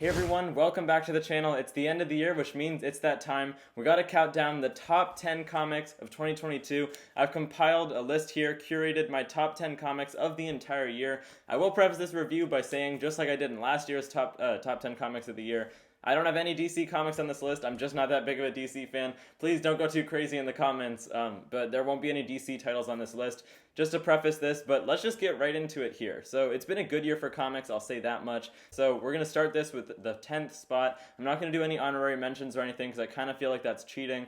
Hey everyone, welcome back to the channel. It's the end of the year, which means it's that time. We gotta count down the top 10 comics of 2022. I've compiled a list here, curated my top 10 comics of the entire year. I will preface this review by saying, just like I did in last year's top 10 comics of the year, I don't have any DC comics on this list. I'm just not that big of a DC fan. Please don't go too crazy in the comments, but there won't be any DC titles on this list. Just to preface this, but let's just get right into it here. So it's been a good year for comics, I'll say that much. So we're going to start this with the 10th spot. I'm not going to do any honorary mentions or anything because I kind of feel like that's cheating.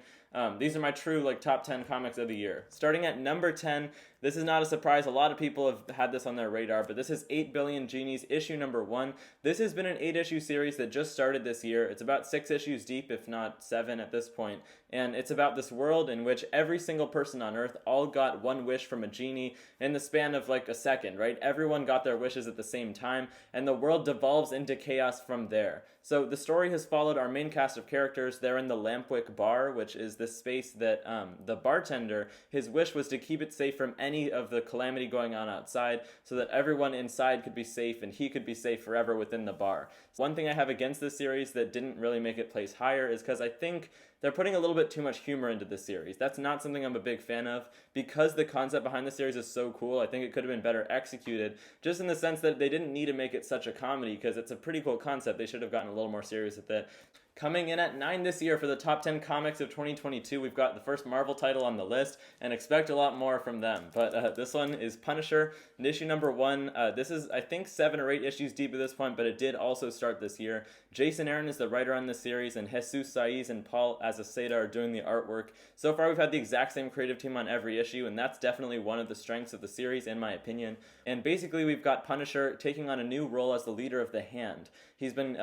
These are my true top 10 comics of the year. Starting at number 10, this is not a surprise. A lot of people have had this on their radar, but this is 8 Billion Genies, issue number 1. This has been an 8-issue series that just started this year. It's about 6 issues deep, if not 7 at this point. And it's about this world in which every single person on Earth all got one wish from a genie in the span of a second, right? Everyone got their wishes at the same time, and the world devolves into chaos from there. So the story has followed our main cast of characters. They're in the Lampwick Bar, which is this space that the bartender, his wish was to keep it safe from any of the calamity going on outside so that everyone inside could be safe and he could be safe forever within the bar. One thing I have against this series that didn't really make it place higher is because I think they're putting a little bit too much humor into this series. That's not something I'm a big fan of. Because the concept behind the series is so cool, I think it could have been better executed, just in the sense that they didn't need to make it such a comedy, because it's a pretty cool concept. They should have gotten a little more serious with it. Coming in at 9 this year for the top 10 comics of 2022, we've got the first Marvel title on the list, and expect a lot more from them. But this one is Punisher, in issue number 1. This is, I think, 7 or 8 issues deep at this point, but it did also start this year. Jason Aaron is the writer on this series, and Jesus Saiz and Paul Azaceta are doing the artwork. So far, we've had the exact same creative team on every issue, and that's definitely one of the strengths of the series, in my opinion. And basically, we've got Punisher taking on a new role as the leader of the Hand. He's been,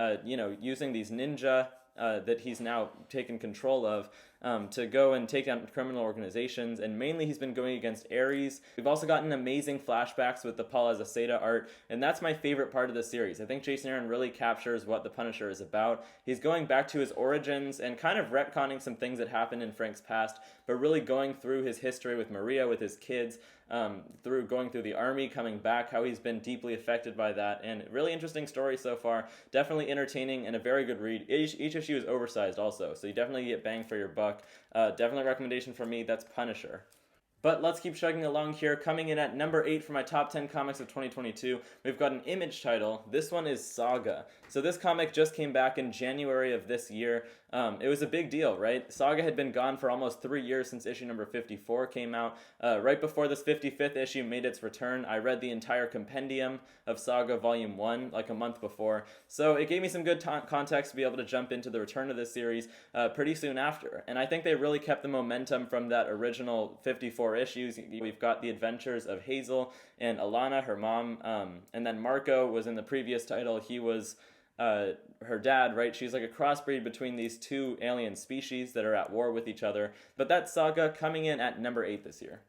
using these ninja that he's now taken control of to go and take down criminal organizations, and mainly he's been going against Ares. We've also gotten amazing flashbacks with the Paul Azaceta art, and that's my favorite part of the series. I think Jason Aaron really captures what the Punisher is about. He's going back to his origins and kind of retconning some things that happened in Frank's past, but really going through his history with Maria, with his kids, through going through the army, coming back, how he's been deeply affected by that, and really interesting story so far. Definitely entertaining and a very good read. Each issue is oversized also, so you definitely get bang for your buck. Definitely a recommendation from me. That's Punisher. But let's keep chugging along here. Coming in at number 8 for my top 10 comics of 2022, we've got an Image title. This one is Saga. So this comic just came back in January of this year. It was a big deal, right? Saga had been gone for almost 3 years since issue number 54 came out. Right before this 55th issue made its return, I read the entire compendium of Saga Volume 1 a month before. So it gave me some good context to be able to jump into the return of this series pretty soon after. And I think they really kept the momentum from that original 54 issues. We've got the adventures of Hazel and Alana, her mom, and then Marco was in the previous title. He was her dad, right? She's like a crossbreed between these two alien species that are at war with each other. But that's Saga, coming in at number 8 this year.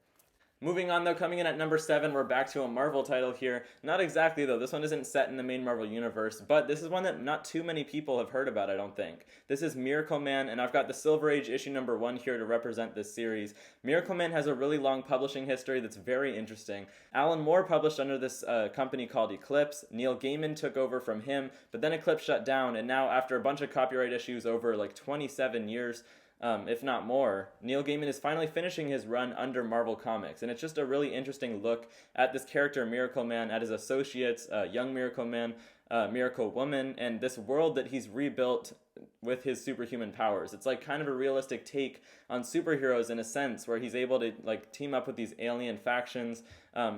Moving on though, coming in at number 7, we're back to a Marvel title here. Not exactly though, this one isn't set in the main Marvel universe, but this is one that not too many people have heard about, I don't think. This is Miracle Man, and I've got the Silver Age issue number 1 here to represent this series. Miracle Man has a really long publishing history that's very interesting. Alan Moore published under this company called Eclipse. Neil Gaiman took over from him, but then Eclipse shut down, and now after a bunch of copyright issues over 27 years, if not more, Neil Gaiman is finally finishing his run under Marvel Comics, and it's just a really interesting look at this character Miracle Man, at his associates, young Miracle Man, Miracle Woman, and this world that he's rebuilt with his superhuman powers. It's kind of a realistic take on superheroes in a sense, where he's able to team up with these alien factions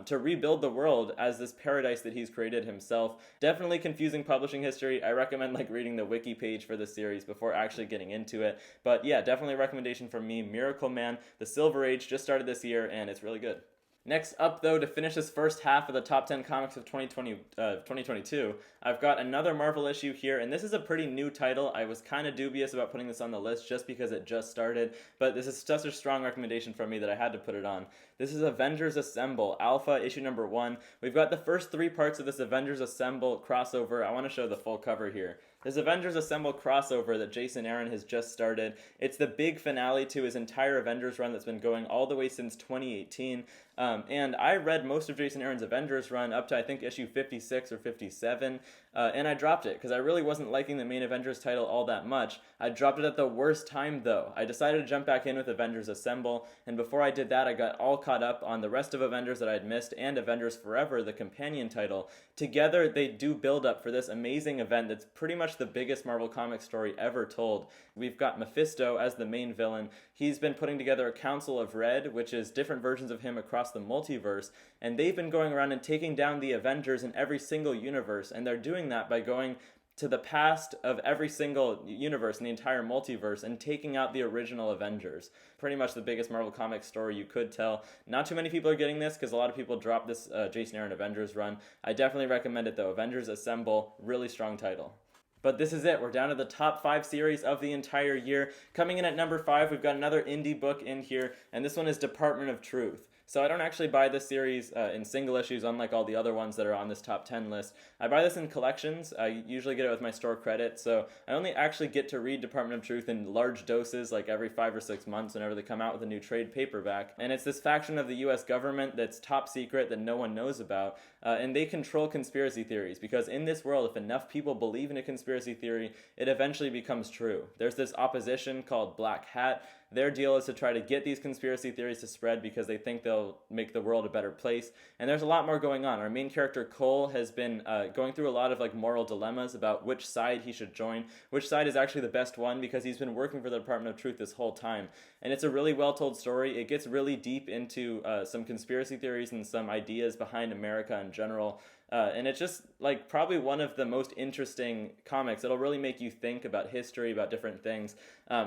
to rebuild the world as this paradise that he's created himself. Definitely confusing publishing history. I recommend reading the wiki page for this series before actually getting into it. But yeah, definitely a recommendation from me. Miracle Man, the Silver Age, just started this year, and it's really good. Next up, though, to finish this first half of the top 10 comics of 2022, I've got another Marvel issue here, and this is a pretty new title. I was kind of dubious about putting this on the list just because it just started, but this is such a strong recommendation from me that I had to put it on. This is Avengers Assemble, Alpha, issue number 1. We've got the first 3 parts of this Avengers Assemble crossover. I want to show the full cover here. This Avengers Assemble crossover that Jason Aaron has just started. It's the big finale to his entire Avengers run that's been going all the way since 2018. And I read most of Jason Aaron's Avengers run up to, I think, issue 56 or 57. and I dropped it because I really wasn't liking the main Avengers title all that much. I dropped it at the worst time though. I decided to jump back in with Avengers Assemble, and before I did that I got all caught up on the rest of Avengers that I'd missed and Avengers Forever, the companion title. Together they do build up for this amazing event that's pretty much the biggest Marvel Comics story ever told. We've got Mephisto as the main villain. He's been putting together a Council of Red, which is different versions of him across the multiverse, and they've been going around and taking down the Avengers in every single universe, and they're doing that by going to the past of every single universe in the entire multiverse and taking out the original Avengers. Pretty much the biggest Marvel Comics story you could tell. Not too many people are getting this because a lot of people dropped this Jason Aaron Avengers run. I definitely recommend it though. Avengers Assemble, really strong title. But this is it. We're down to the top 5 series of the entire year. Coming in at number 5, we've got another indie book in here, and this one is Department of Truth. So I don't actually buy this series in single issues, unlike all the other ones that are on this top 10 list. I buy this in collections. I usually get it with my store credit, so I only actually get to read Department of Truth in large doses, like every 5 or 6 months whenever they come out with a new trade paperback. And it's this faction of the US government that's top secret that no one knows about, and they control conspiracy theories, because in this world, if enough people believe in a conspiracy theory, it eventually becomes true. There's this opposition called Black Hat. Their deal is to try to get these conspiracy theories to spread because they think they'll make the world a better place. And there's a lot more going on. Our main character, Cole, has been going through a lot of moral dilemmas about which side he should join, which side is actually the best one, because he's been working for the Department of Truth this whole time. And it's a really well-told story. It gets really deep into some conspiracy theories and some ideas behind America in general. And it's just probably one of the most interesting comics. It'll really make you think about history, about different things.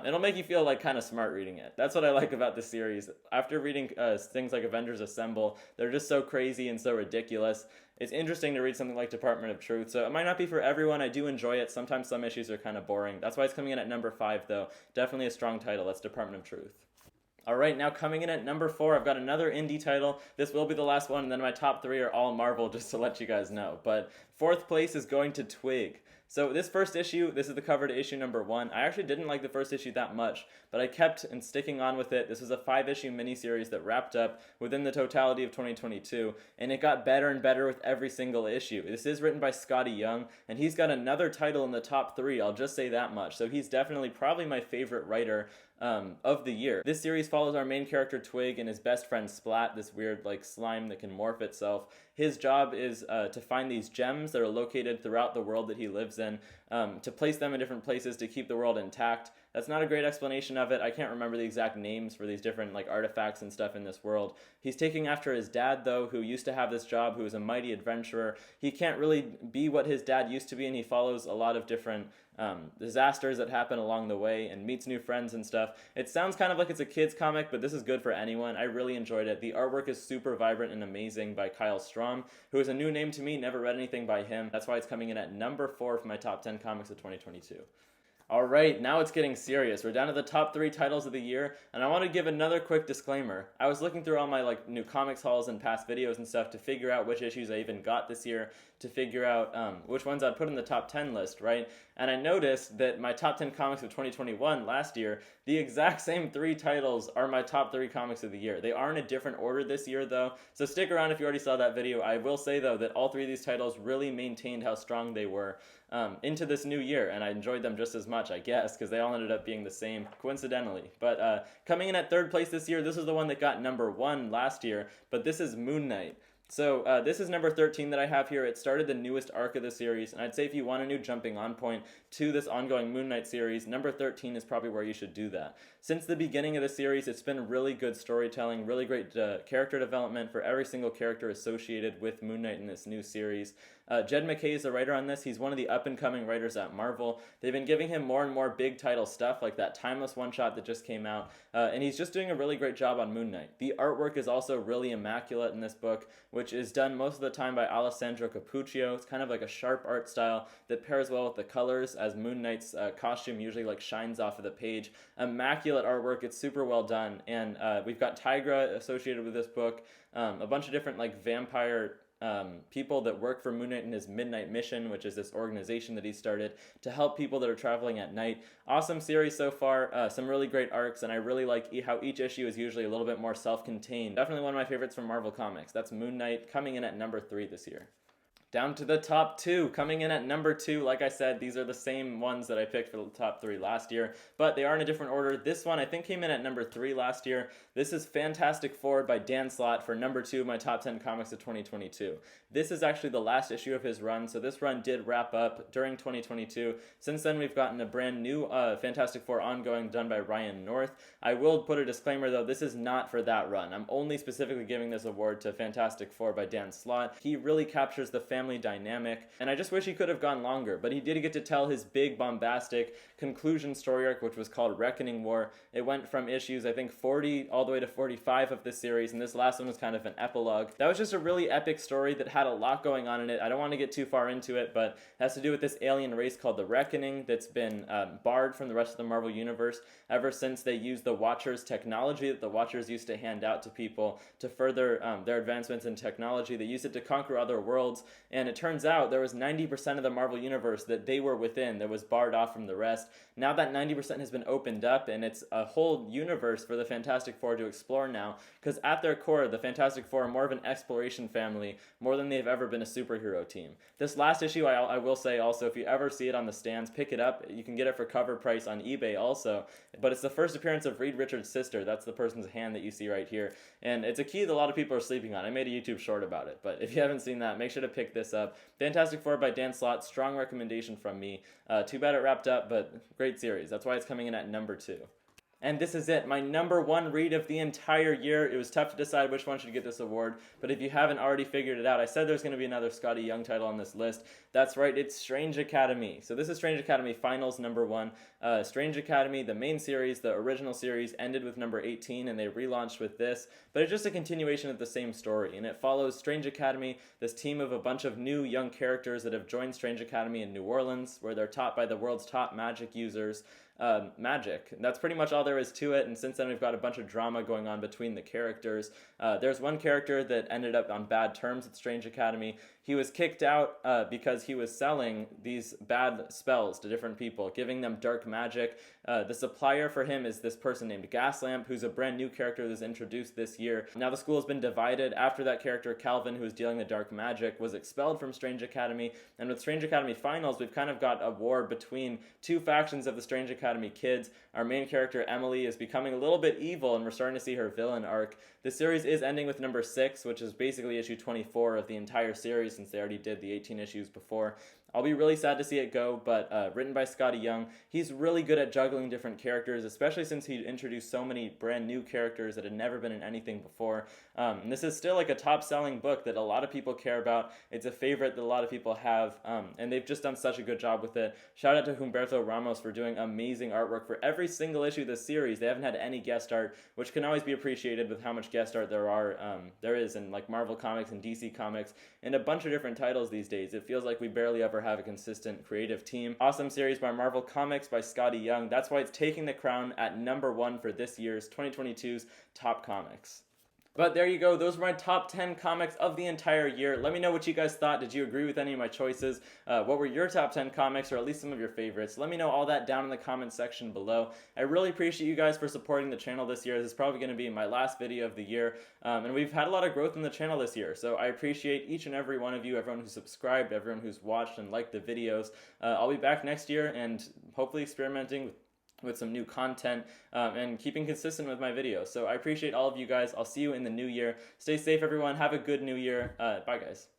It'll make you feel kind of smart reading it. That's what I like about the series. After reading things like Avengers Assemble, they're just so crazy and so ridiculous. It's interesting to read something like Department of Truth. So it might not be for everyone. I do enjoy it. Sometimes some issues are kind of boring. That's why it's coming in at number 5 though. Definitely a strong title. That's Department of Truth. Alright, now coming in at number 4, I've got another indie title. This will be the last one, and then my top 3 are all Marvel, just to let you guys know. But 4th place is going to Twig. So this first issue, this is the cover to issue number 1. I actually didn't like the first issue that much, but I kept and sticking on with it. This was a 5-issue miniseries that wrapped up within the totality of 2022, and it got better and better with every single issue. This is written by Scotty Young, and he's got another title in the top 3, I'll just say that much. So he's definitely probably my favorite writer of the year. This series follows our main character Twig and his best friend Splat, this weird slime that can morph itself. His job is to find these gems that are located throughout the world that he lives in, to place them in different places to keep the world intact. That's not a great explanation of it. I can't remember the exact names for these different artifacts and stuff in this world. He's taking after his dad though, who used to have this job, who is a mighty adventurer. He can't really be what his dad used to be, and he follows a lot of different disasters that happen along the way and meets new friends and stuff. It sounds kind of like it's a kid's comic, but this is good for anyone. I really enjoyed it. The artwork is super vibrant and amazing by Kyle Strom, who is a new name to me. Never read anything by him. That's why it's coming in at number 4 for my top 10 comics of 2022. Alright, now it's getting serious. We're down to the top 3 titles of the year, and I want to give another quick disclaimer. I was looking through all my new comics hauls and past videos and stuff to figure out which issues I even got this year, to figure out which ones I'd put in the top 10 list, right? And I noticed that my top 10 comics of 2021 last year, the exact same 3 titles are my top 3 comics of the year. They are in a different order this year though, so stick around if you already saw that video. I will say though that all 3 of these titles really maintained how strong they were into this new year, and I enjoyed them just as much, I guess, because they all ended up being the same, coincidentally. But coming in at 3rd place this year, this is the one that got number 1 last year, but this is Moon Knight. So this is number 13 that I have here. It started the newest arc of the series, and I'd say if you want a new jumping on point to this ongoing Moon Knight series, number 13 is probably where you should do that. Since the beginning of the series, it's been really good storytelling, really great character development for every single character associated with Moon Knight in this new series. Jed MacKay is the writer on this. He's one of the up-and-coming writers at Marvel. They've been giving him more and more big title stuff, like that Timeless one-shot that just came out, and he's just doing a really great job on Moon Knight. The artwork is also really immaculate in this book, which is done most of the time by Alessandro Capuccio. It's kind of like a sharp art style that pairs well with the colors, as Moon Knight's costume usually shines off of the page. Immaculate artwork. It's super well done, and we've got Tigra associated with this book, a bunch of different vampire people that work for Moon Knight in his Midnight Mission, which is this organization that he started to help people that are traveling at night. Awesome series so far, some really great arcs, and I really like how each issue is usually a little bit more self-contained. Definitely one of my favorites from Marvel Comics. That's Moon Knight, coming in at number 3 this year. Down to the top 2, coming in at number 2. Like I said, these are the same ones that I picked for the top 3 last year, but they are in a different order. This one I think came in at number 3 last year. This is Fantastic Four by Dan Slott for number 2 of my top 10 comics of 2022. This is actually the last issue of his run, so this run did wrap up during 2022. Since then, we've gotten a brand new Fantastic Four ongoing done by Ryan North. I will put a disclaimer though, this is not for that run. I'm only specifically giving this award to Fantastic Four by Dan Slott. He really captures the family dynamic, and I just wish he could have gone longer, but he did get to tell his big bombastic conclusion story arc, which was called Reckoning War. It went from issues, I think, 40 all the way to 45 of this series, and this last one was kind of an epilogue. That was just a really epic story that had a lot going on in it. I don't want to get too far into it, but it has to do with this alien race called the Reckoning that's been barred from the rest of the Marvel Universe ever since they used the Watcher's technology that the Watchers used to hand out to people to further their advancements in technology. They used it to conquer other worlds, and it turns out there was 90% of the Marvel Universe that they were within that was barred off from the rest. Now that 90% has been opened up, and it's a whole universe for the Fantastic Four to explore now, because at their core, the Fantastic Four are more of an exploration family, more than they've ever been a superhero team. This last issue, I will say also, if you ever see it on the stands, pick it up. You can get it for cover price on eBay also, but it's the first appearance of Reed Richards' sister. That's the person's hand that you see right here, and it's a key that a lot of people are sleeping on. I made a YouTube short about it, but if you haven't seen that, make sure to pick this up. Fantastic Four by Dan Slott, strong recommendation from me. Too bad it wrapped up, but great series. That's why it's coming in at number 2. And this is it, my number 1 read of the entire year. It was tough to decide which one should get this award, but if you haven't already figured it out, I said there's going to be another Scotty Young title on this list. That's right, it's Strange Academy. So this is Strange Academy Finals number 1. Strange Academy, the main series, the original series, ended with number 18, and they relaunched with this, but it's just a continuation of the same story, and it follows Strange Academy, this team of a bunch of new young characters that have joined Strange Academy in New Orleans, where they're taught by the world's top magic users magic. That's pretty much all there is to it, and since then we've got a bunch of drama going on between the characters. There's one character that ended up on bad terms with Strange Academy. He was kicked out because he was selling these bad spells to different people, giving them dark magic. The supplier for him is this person named Gaslamp, who's a brand new character that was introduced this year. Now the school has been divided after that character, Calvin, who was dealing the dark magic, was expelled from Strange Academy. And with Strange Academy Finals, we've kind of got a war between two factions of the Strange Academy kids. Our main character, Emily, is becoming a little bit evil, and we're starting to see her villain arc. The series is ending with number 6, which is basically issue 24 of the entire series, since they already did the 18 issues before. I'll be really sad to see it go, but written by Scotty Young. He's really good at juggling different characters, especially since he introduced so many brand new characters that had never been in anything before. And this is still like a top-selling book that a lot of people care about. It's a favorite that a lot of people have, and they've just done such a good job with it. Shout out to Humberto Ramos for doing amazing artwork for every single issue of this series. They haven't had any guest art, which can always be appreciated with how much guest art there is in like Marvel Comics and DC Comics and a bunch of different titles these days. It feels like we barely ever have a consistent creative team. Awesome series by Marvel Comics by Scotty Young. That's why it's taking the crown at number 1 for this year's 2022's top comics. But there you go, those were my top 10 comics of the entire year. Let me know what you guys thought. Did you agree with any of my choices? What were your top 10 comics, or at least some of your favorites? Let me know all that down in the comments section below. I really appreciate you guys for supporting the channel this year. This is probably going to be my last video of the year, and we've had a lot of growth in the channel this year, so I appreciate each and every one of you, everyone who subscribed, everyone who's watched and liked the videos. I'll be back next year and hopefully experimenting with some new content and keeping consistent with my videos. So I appreciate all of you guys. I'll see you in the new year. Stay safe, everyone. Have a good new year. Bye, guys.